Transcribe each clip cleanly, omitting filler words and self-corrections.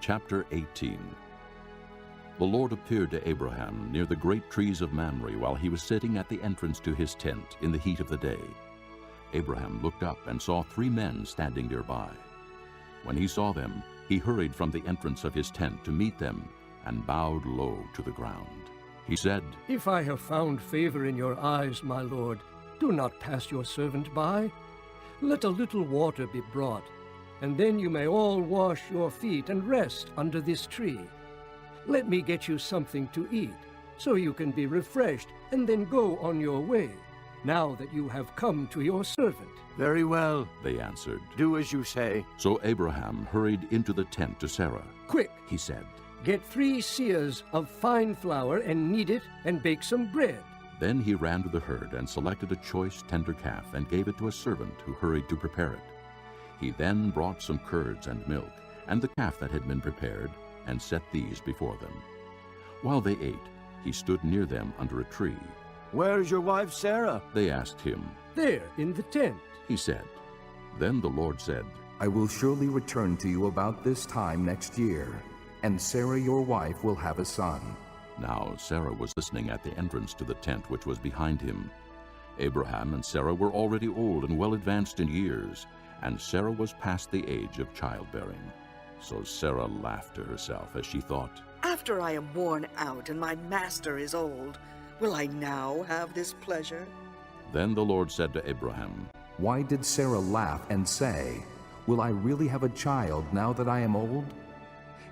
Chapter 18. The Lord appeared to Abraham near the great trees of Mamre while he was sitting at the entrance to his tent in the heat of the day. Abraham looked up and saw 3 men standing nearby. When he saw them, he hurried from the entrance of his tent to meet them and bowed low to the ground. He said, "If I have found favor in your eyes, my lord, do not pass your servant by. Let a little water be brought, and then you may all wash your feet and rest under this tree. Let me get you something to eat, so you can be refreshed and then go on your way, now that you have come to your servant." "Very well," they answered. "Do as you say." So Abraham hurried into the tent to Sarah. "Quick, He said. get 3 seahs of fine flour and knead it and bake some bread." Then he ran to the herd and selected a choice tender calf and gave it to a servant who hurried to prepare it. He then brought some curds and milk and the calf that had been prepared and set these before them. While they ate, he stood near them under a tree. "Where's your wife Sarah?" They asked him. "There, in the tent." He said. Then the Lord said, I will surely return to you about this time next year, and Sarah your wife will have a son. Now Sarah was listening at the entrance to the tent which was behind him. Abraham and Sarah were already old and well advanced in years, and Sarah was past the age of childbearing. So Sarah laughed to herself as she thought, "After I am worn out and my master is old, will I now have this pleasure?" Then the Lord said to Abraham, Why did Sarah laugh and say, Will I really have a child now that I am old?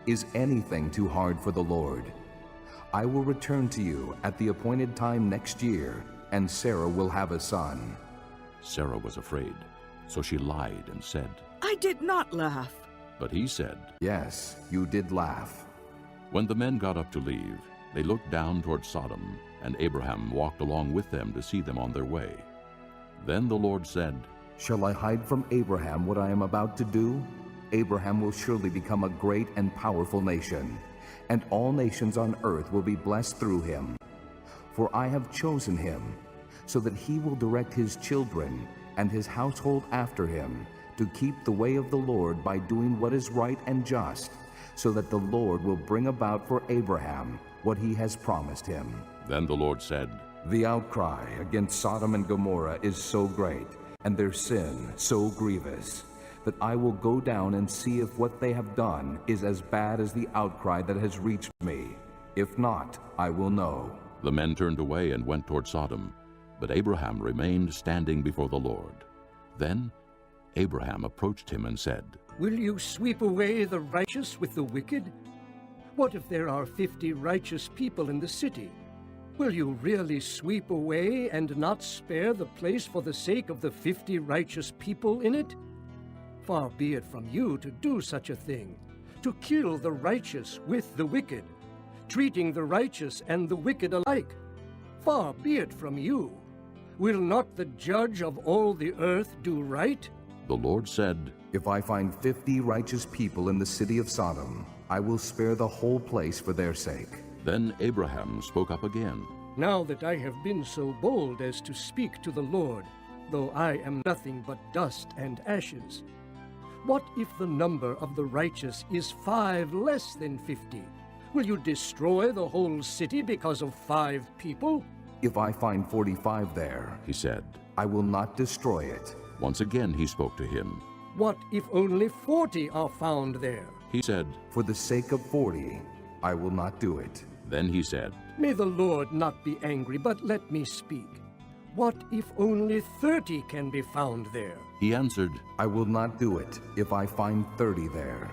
Is anything too hard for the Lord? I will return to you at the appointed time next year, and Sarah will have a son. Sarah was afraid, so she lied and said, "I did not laugh." But he said, Yes, you did laugh. When the men got up to leave, they looked down toward Sodom, and Abraham walked along with them to see them on their way. Then the Lord said, Shall I hide from Abraham what I am about to do? Abraham will surely become a great and powerful nation, and all nations on earth will be blessed through him. For I have chosen him, so that he will direct his children and his household after him, to keep the way of the Lord by doing what is right and just, so that the Lord will bring about for Abraham what he has promised him. Then the Lord said, The outcry against Sodom and Gomorrah is so great, and their sin so grievous, that I will go down and see if what they have done is as bad as the outcry that has reached me. If not, I will know. The men turned away and went toward Sodom, but Abraham remained standing before the Lord. Then Abraham approached him and said, "Will you sweep away the righteous with the wicked? What if there are 50 righteous people in the city? Will you really sweep away and not spare the place for the sake of the 50 righteous people in it? Far be it from you to do such a thing, to kill the righteous with the wicked, treating the righteous and the wicked alike. Far be it from you. Will not the judge of all the earth do right?" The Lord said, If I find 50 righteous people in the city of Sodom, I will spare the whole place for their sake. Then Abraham spoke up again. "Now that I have been so bold as to speak to the Lord, though I am nothing but dust and ashes, what if the number of the righteous is 5 less than 50? Will you destroy the whole city because of 5 people?" If I find 45 there, He said. I will not destroy it. Once again he spoke to him. "What if only 40 are found there?" He said. For the sake of 40, I will not do it. Then he said, "May the Lord not be angry, but let me speak. What if only 30 can be found there?" He answered. I will not do it if I find 30 there.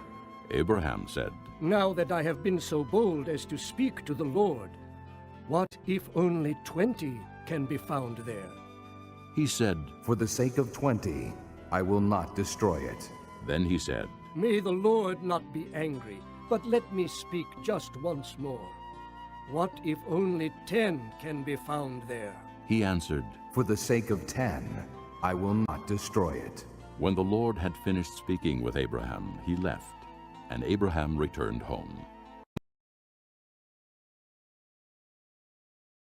Abraham said, "Now that I have been so bold as to speak to the Lord, what if only 20 can be found there?" He said. For the sake of 20, I will not destroy it. Then he said, "May the Lord not be angry, but let me speak just once more. What if only 10 can be found there?" He answered. For the sake of 10, I will not destroy it. When the Lord had finished speaking with Abraham, he left, and Abraham returned home.